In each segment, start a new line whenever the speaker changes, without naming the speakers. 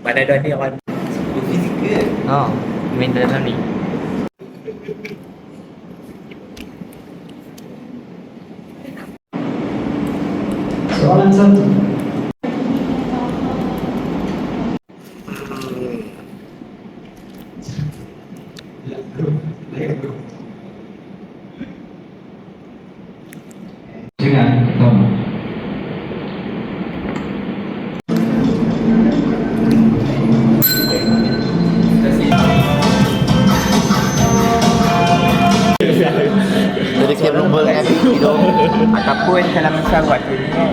Mana ada ni orang fizikal.
Main dalam ni.
Soalan satu. Dengan Tom.
Jadi kita berlumba dengan tidur.
Ataupun kalau misal waktu ni kan.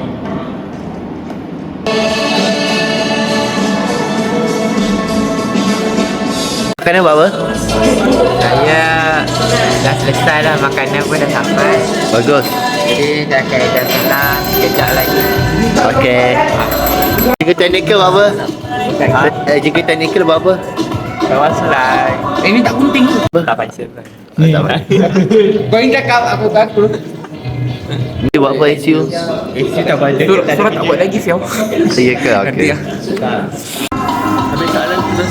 Makanan buat apa? Saya dah selesai lah, makanan pun dah sampai. Bagus. Jadi dah salah sekejap lagi. Okey. Jaga technical buat apa? Jaga technical buat apa?
Kawan slide. Ini tak penting. Tak baca kan.
Tak apa.
Kau yang cakap aku.
Ni buat apa isu?
Isi tak baca. Surat tak buat lagi siapa?
Ya ke? Okey.
Habis soalan kita.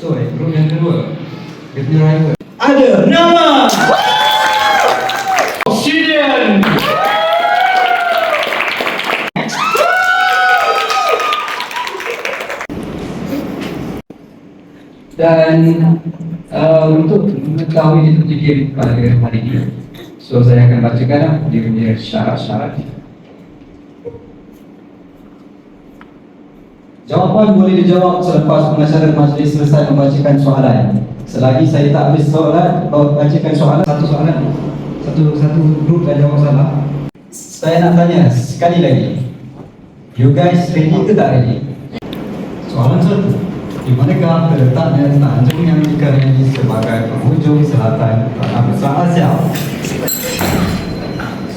So, group yang kedua. Dia punya rival. Ada nama Obsidian. Dan untuk mengetahui itu game pada hari ini, so saya akan bacakan dia punya syarat-syarat. Jawapan boleh dijawab selepas pengacara majlis selesai membacakan soalan. Selagi saya tak habis soalan, bacakan soalan, satu grup dah jawab salah. Saya nak tanya sekali lagi. You guys ready ke tak ready? Soalan satu. Di manakah terletaknya tanjung yang dikenali sebagai penghujung selatan tanah besar Asia?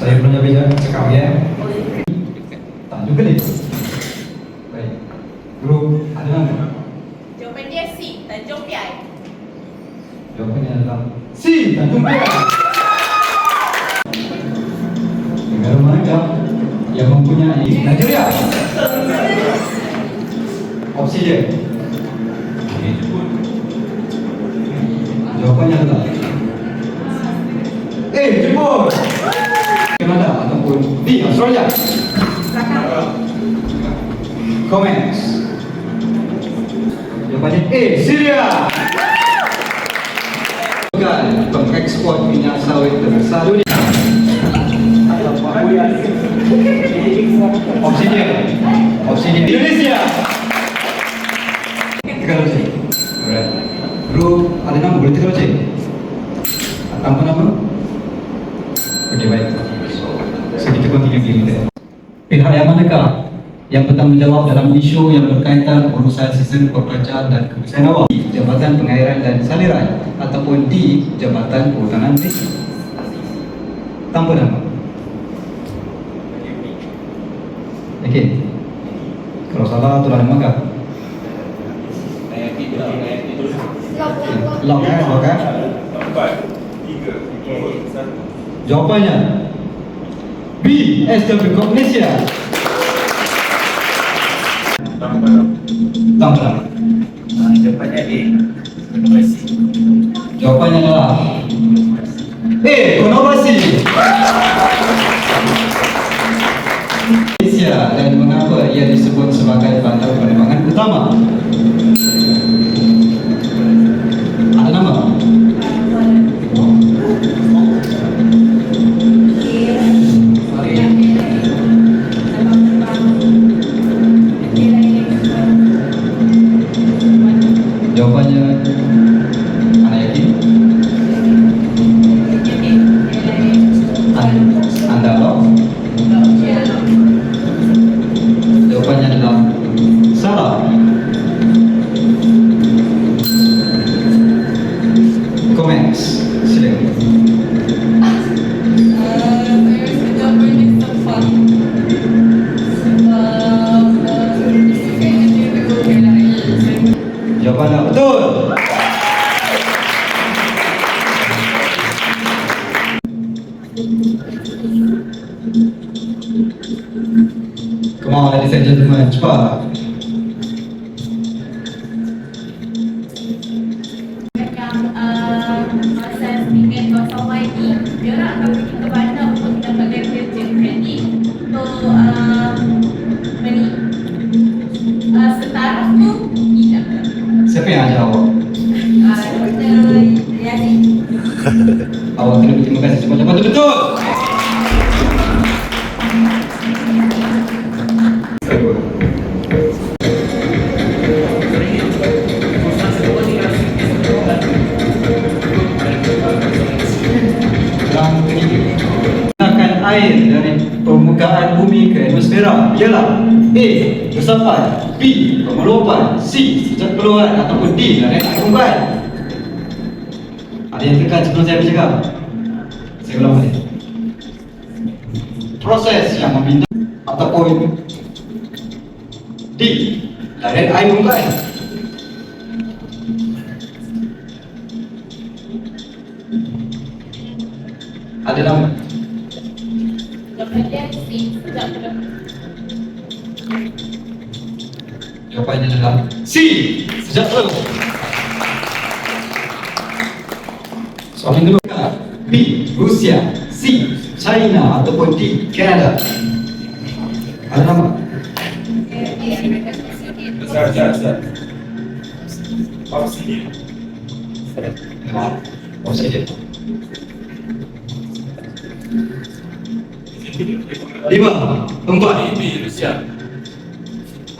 Saya punya bicara cakap ya. Tanjung Kelit. Baik. Grup ada nama?
Jawapan dia C, Tanjung Piai.
Jawapannya adalah C, Tanjung Piai. Negara manakah yang mempunyai Nigeria? Obsidian. Jawapannya adalah A, Jepun. Kanada ataupun B, Australia. Comments. Jawapannya A, Syria. Bukan pengekspor minyak sawit terbesar dunia. Obsidian Indonesia. Teknologi. Alright. Grup ada nama boleh teknologi. Tanpa nama. Okey baik. So kita continue game kita. Pihak yang manakah yang bertanggung jawab dalam isu yang berkaitan urusan sistem perpecahan dan kebersihan awam? Jabatan Pengairan dan Saliran ataupun di Jabatan Kehutanan Desa. Tanpa nama. Okey. Kalau salah tu dah makah. Lock kan? Jawapannya B, SW Malaysia. Tambah.
Jawapannya A. Inovasi.
Jawapannya adalah A, inovasi. Malaysia dan mengapa ia disebut sebagai bantal penerbangan utama? Ada nama? Jawapannya Anda yakin? Anda Jawapannya betul. Come on, ladies and gentlemen, cepat.
Masa speaker kosong ni, dia orang akan pergi ke bandar untuk mendapatkan kerja kredit untuk setaraf tu tidak.
Siapa yang ajar awak?
Dr. Yasin.
Awak kena berterima kasih cepat-cepat. Betul. Gunakan air dari permukaan bumi ke atmosfera ialah A. Resapan, B. Pengeluapan, C. Sejak keluar ataupun D. Larangan air permukaan. Ada yang tekan sebelum saya bercakap? Saya ulang balik. Proses yang meminta ataupun D. Larangan air permukaan. Ada nama?
Jawapan dia C. Sejak keluar.
Jawapannya adalah C. Sejak keluar. Soalan kedua. B. Rusia, C. China ataupun D. Canada. Ada nama? Oksigen. 5, 4.
Rusia.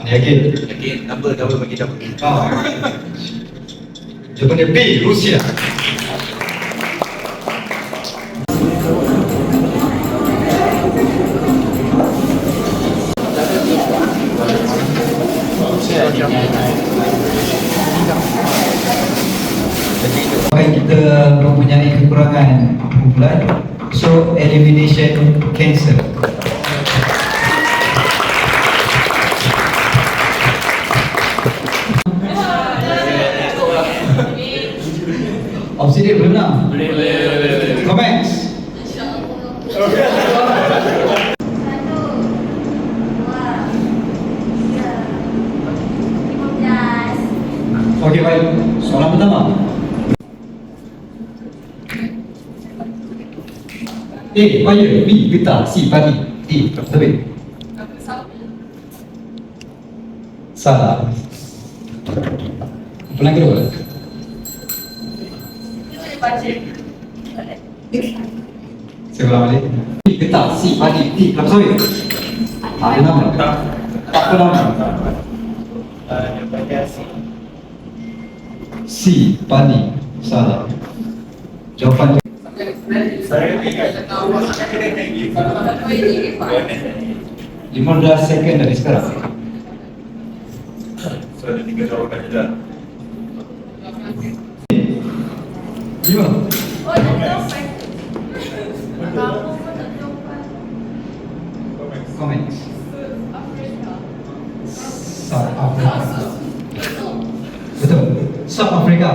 Ada yakin?
Yakin, number bagi number.
Jawapannya B. Rusia. Kita mempunyai kekurangan kumpulan, so elimination cancel. Opsi dia benar. Comments. Okey, baik. Soalan pertama. A. Fire, B. Getah, C. Padi, D. Terbit. Salah. Kumpulan kedua. Saya ulang balik. B. Getah, C. Padi, D. Kelapa sawit. Ada nama? Tak apa nama? C. Padi. Salah. Jawapan 15 second dari sekarang.
So ada 3 jawapan je dah.
5.
Oh, dah jawapan. Kamu pun tak jawapan.
Comments.
Afrika.
South Africa. Betul. South Africa.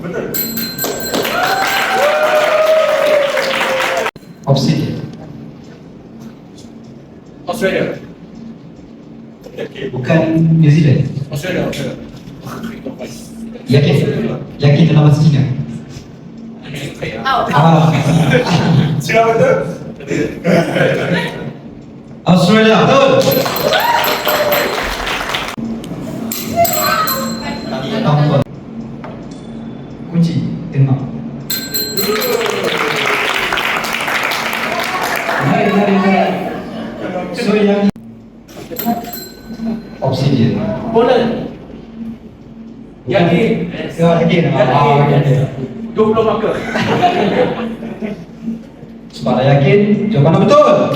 Betul.
Opsi.
Australia. Okay.
Bukan New Zealand.
Australia.
Yakin? Yakin dalam bahasa Cina? Ah.
Siapa betul?
Australia. Betul. Tambah. Kunci Denmark. Mari. So yang opsi dia.
Poland. Yakin?
Yakin. Yakin.
20 marker.
Sebab yakin, jawapan betul.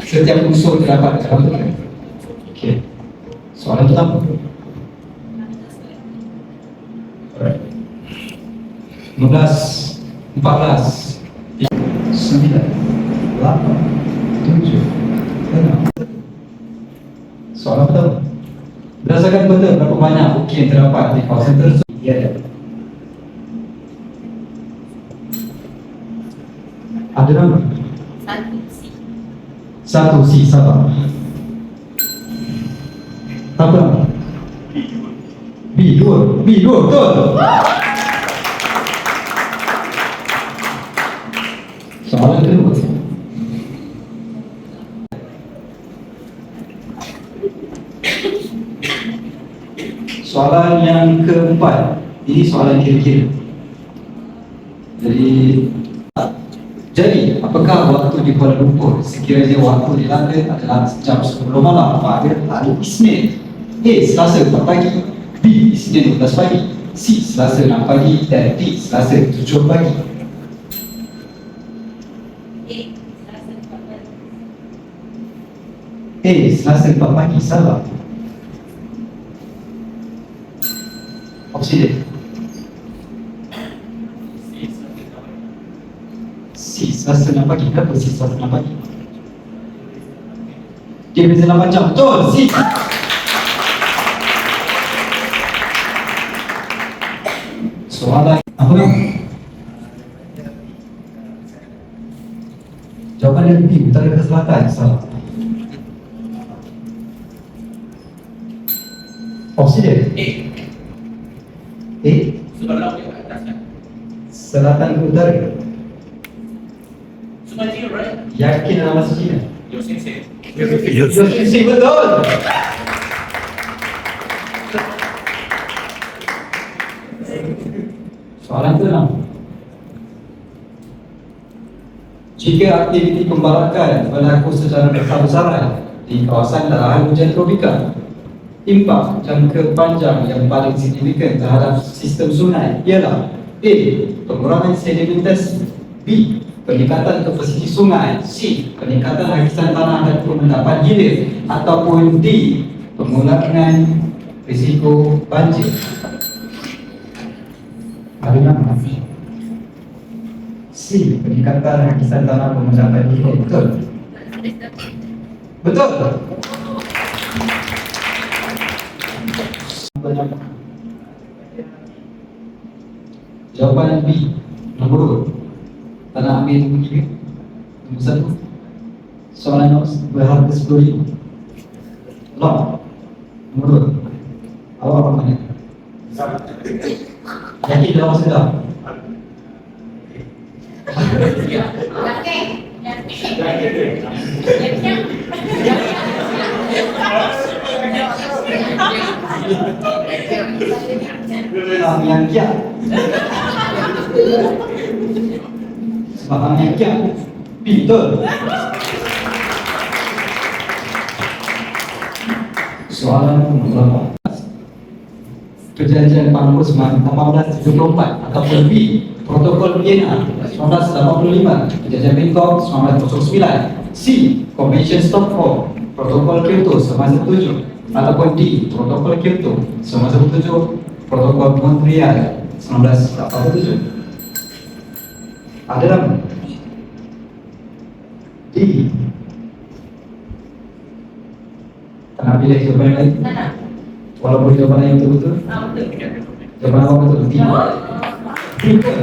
Setiap unsur terdapat dalam betul. Okey. Soalan pertama. Alright. 15, 14, 9, 8, 7, 6. Bacakan betul berapa banyak bukit yang terdapat di kawasan tersebut. Ya. Ada nama? Satu C, sabar. Apa? B2, betul. Soalan kedua. Soalan yang keempat. Ini soalan kira-kira. Jadi, apakah waktu di Kuala Lumpur sekiranya waktu di London adalah jam 10 malam pada hari Isnin? A. Selasa 4 pagi, B. Isnin 12 pagi, C. Selasa 6 pagi dan D. Selasa 7 pagi. A. Selasa 4 pagi, salah. Opsi D. C. Selasa 6 pagi. Kenapa C. Selasa 6 pagi? Dia beza 8 jam. Betul. C. Soalan apa nama? Jawapan dari B. Utara ke selatan. Salah. Opsi D. A. Selatan ke utara. Yakin dalam bahasa Cina? Yosin, betul. Soalan ke-6. Jika aktiviti pembarakan berlaku secara besar-besaran di kawasan dalahan hujan tropika, impak jangka panjang yang paling signifikan terhadap sistem sungai ialah A. Pengurangan sedimentasi, B. Peningkatan kapasiti sungai, C. Peningkatan lapisan tanah dan pengendapan hilir, ataupun D. Pengurangan risiko banjir. Ada nama? C. Peningkatan lapisan tanah pengendapan hilir. Betul? Betul? Jawapan B. Nombor 2. Tak nak ambil bunyi ke? Nombor 1. Soalan berharga RM10,000. Long. Nombor 2. Awak apa mana? Yakin dalam masa dah? Yang kiat. Sebab yang kiat. Betul. Soalan nomor 8. Perjanjian Paris 1874 ataupun B. Protokol Vienna 1985, Perjanjian Bangkok 1909, C. Convention Stockholm, Protokol Kyoto 1907, ataupun D. Protokol Kyoto 1907, Protokol Montreal 1987. Ada nama? D. Tak nak pilih jawapan yang lain?
Tak nak.
Walaupun jawapan yang betul-betul?
Betul.
Jawapan awak betul? D. Betul.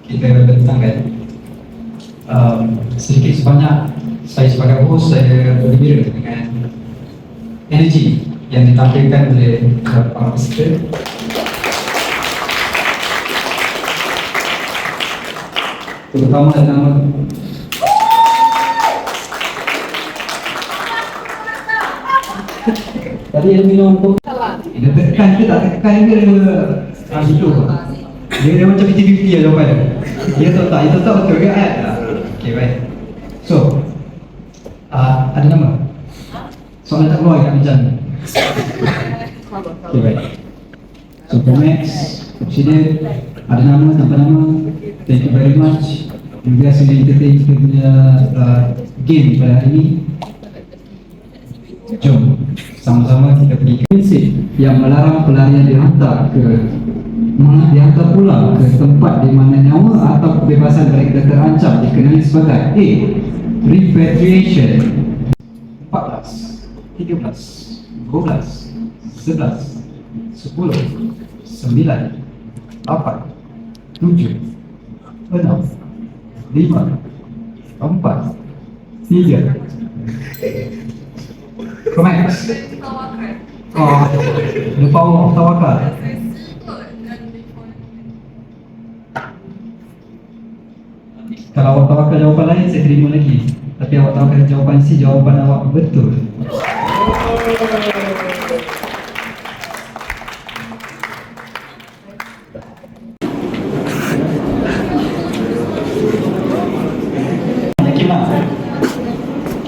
Kita bentangkan sedikit sebanyak saya sebagai host, saya bergembira dengan energi yang ditampilkan oleh para peserta. Terutama dalam tadi yang minum tu dia tekan ke tak tekan ke itu dia macam 50-50 lah jawapan dia tahu tak betul ke kan? Ok, baik. So ada nama? Soalan tak keluar kat meja ni. Ok, baik. So for next sini ada nama, tanpa nama. Thank you very much. Juga sudah entertain kita punya game pada hari ini. Jom sama-sama kita pergi prinsip yang melarang pelarian dihantar ke dihantar pulang ke tempat di mana nyawa atau kebebasan mereka terancam dikenali sebagai A. Repatriation. 14, 13, 12, 11, 10, 9, 8, 7, 6, 5, 4, 3. Max. Oh, the power of tawakal. Kalau awak tawakal jawapan lain, saya terima lagi. Tapi awak tawakal jawapan C, jawapan awak betul.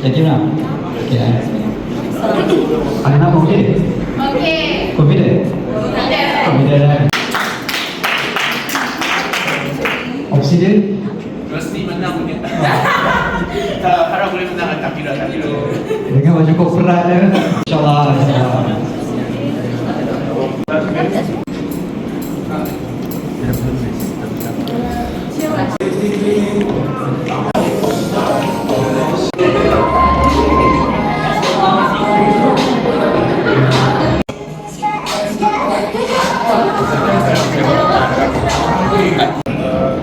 Yakin tak? Okay. Ada nama okey?
Okey.
Confident? Confident. Opsi dia?
Rosni menang punya. Tak harap boleh menang, tak kira.
Dengan baju kau perat dia. InsyaAllah.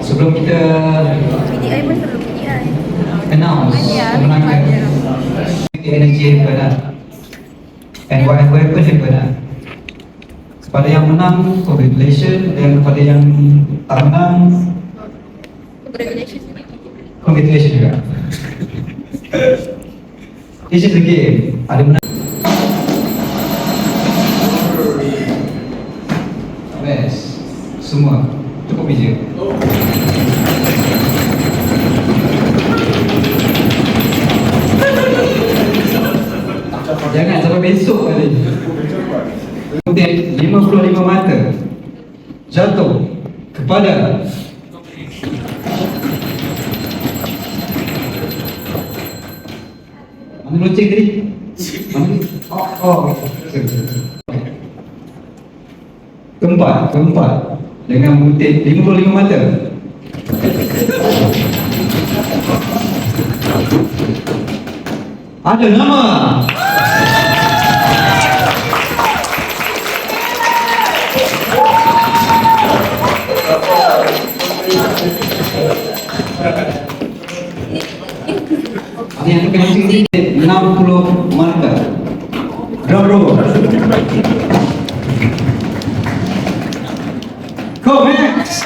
Sebelum kita
PDI pun perlu PDI.
announce
Ya,
kemenangan energy daripada and whatever daripada kepada yang menang congratulations, dan kepada yang tak menang congratulations juga. This is the game. Ada menang. Best. Semua cukup bijak. Jangan sampai besok kali. Kemudian 55 mata jatuh kepada mana loceng tadi? Mana ni? Keempat dengan butir 55 mata. Ada nama. Ini yang kena sini 60 markah. Drum roll. Go Max.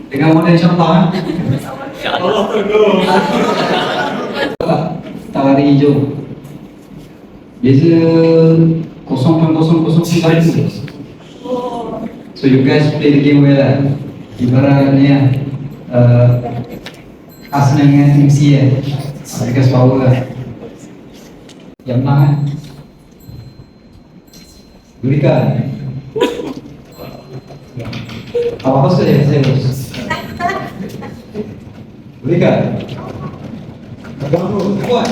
Dengan model insyaAllah. Tawari hijau. Beza 0.001. So you guys play the game well lah. Ibaratnya Arsenal dengan MC kan. You guys power lah. Yang menang kan. Berikan. Apa-apa saja saya harus. Berikan. Ganggu, kuat.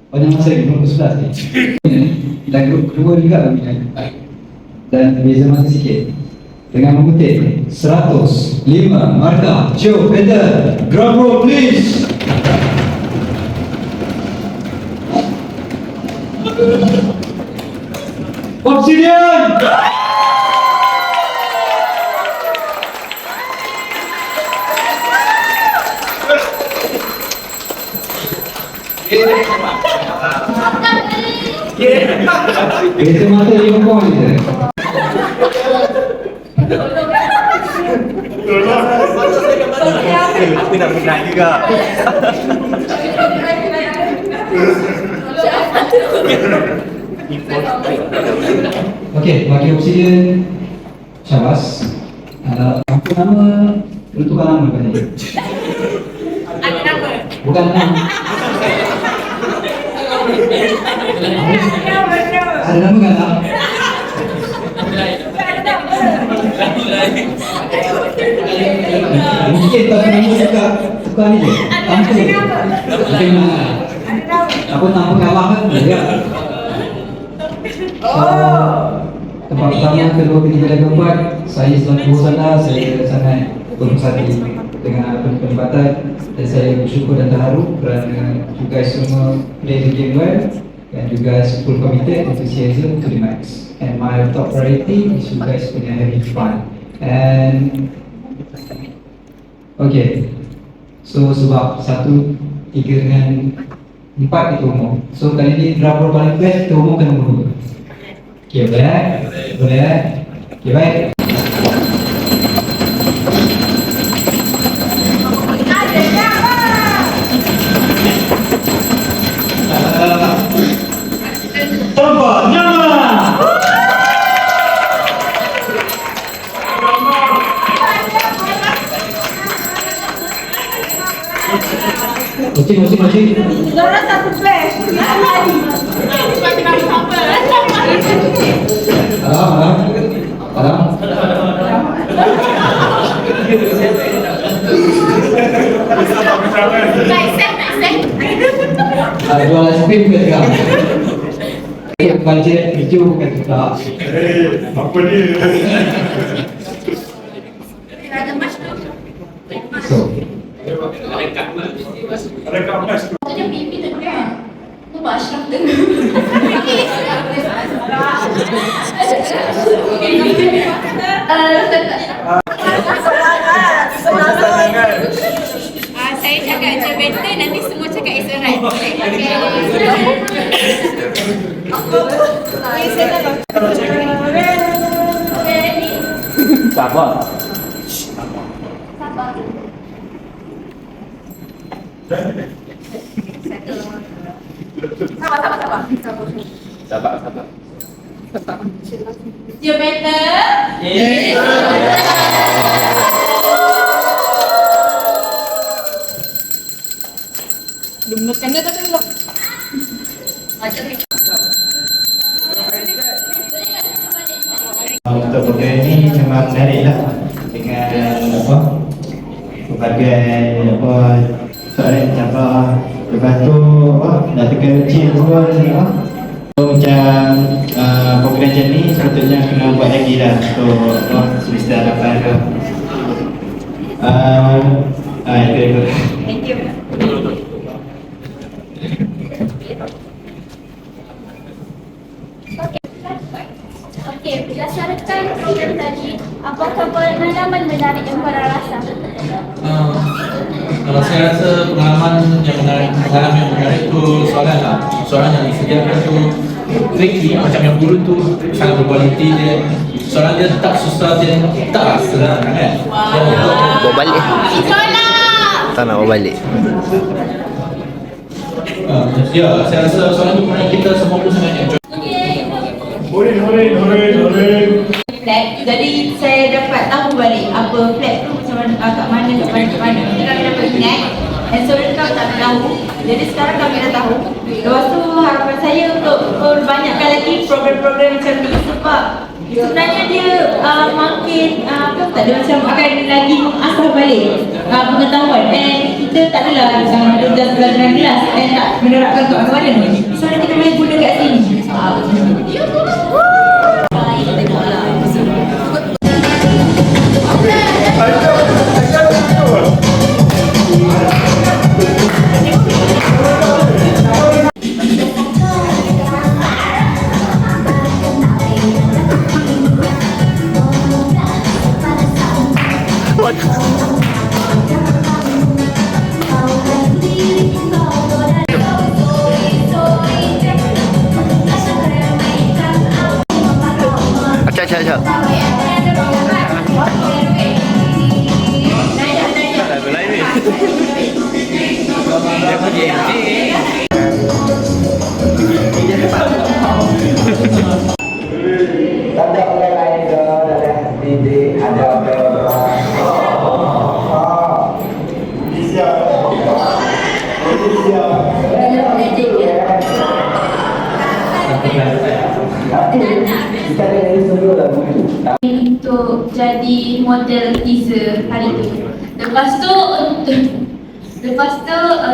Banyak masa lagi, belum ke-11 ni. Dan grup kedua juga kami dan beza masa sikit. Dengan mengutip 105 markah. Joe, Peter, drum roll please. Obsidian! Beza mata 5 poin je.
Aku nak menang juga.
Okey, bagi Obsidian, syabas. Apa nama? Peruntukan nama kan ni?
Ada nama.
Bukan nama. Ada nama kan? Tak? Mungkin tak pernah tukar ni je. Tanpa. Mungkin mana? Apa tanpa kalah kan? Ya. Tempat pertama, kedua, ketiga dan keempat, saya selaku sana, saya sangat berhati dengan penempatan dan saya bersyukur dan terharu kerana you guys semua play the game well and you guys full committed, enthusiasm to the max. And my top priority is you guys punya having fun. And okay, so sebab 1, 3 dengan 4 kita umum. So kali ni drama paling best kita umumkan nombor 2. Okay, boleh? Boleh? Okay, baik.
Tempat nyaman.
Kucing.
Zora satu flash.
Alam. Jual spin ke tak? Budget hijau bukan tak?
Apa ni?
So,
Rekam mas.
Tadi pipi tu kan. Tu Ashraf tu. Saya cakap je better, nanti semua cakap is alright.
Sabar. Sabar.
You better?
Dumlok kena tak dumlok?
Untuk program ni memang menarik lah dengan apa pelbagai apa soalan cabar, lepas tu apa nak kecil pun apa. So, macam program macam ni sepatutnya kena buat lagi lah untuk apa semester hadapan tu. Itu.
Thank you.
Okey, berdasarkan program tadi, apakah pengalaman menarik yang korang rasa?
Kalau saya rasa pengalaman yang menarik tu soalan lah. Soalan yang disediakan tu tricky, macam yang dulu tu sangat berkualiti dia. Soalan dia tak susah, dia tak senang kan?
Bawa balik. Tak nak bawa balik.
Ya, saya rasa soalan tu pernah kita semua pun sangat enjoy.
Flat, jadi saya dapat tahu balik apa flat tu macam mana, kat mana. Jadi kami dapat ingat dan sebelum kami tak tahu. Jadi sekarang kami dah tahu. Lepas tu harapan saya untuk banyakkan lagi program-program macam ni sebab sebenarnya dia makin tak ada macam akan lagi mengasah balik pengetahuan dan kita tak adalah duduk dalam kelas dan tak menerapkan kat mana-mana. Sebenarnya kita boleh guna kat sini.
Acap. Lagu lain ni. Dia pergi
Ada orang lain ke, ada didik, ada apa.
untuk jadi model teaser hari tu. Lepas tu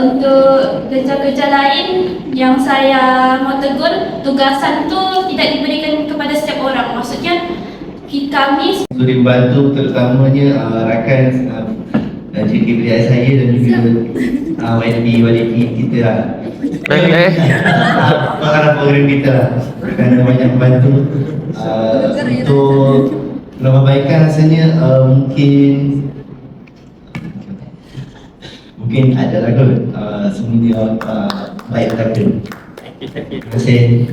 untuk kerja-kerja lain yang saya mau tegur, tugasan tu tidak diberikan kepada setiap orang. Maksudnya kami
Untuk dibantu terutamanya rakan JKBI saya dan juga YP kita lah. Pengarah program kita lah. Kerana banyak membantu untuk perbaikan rasanya mungkin ada lah kot semuanya baik belaka. Terima kasih.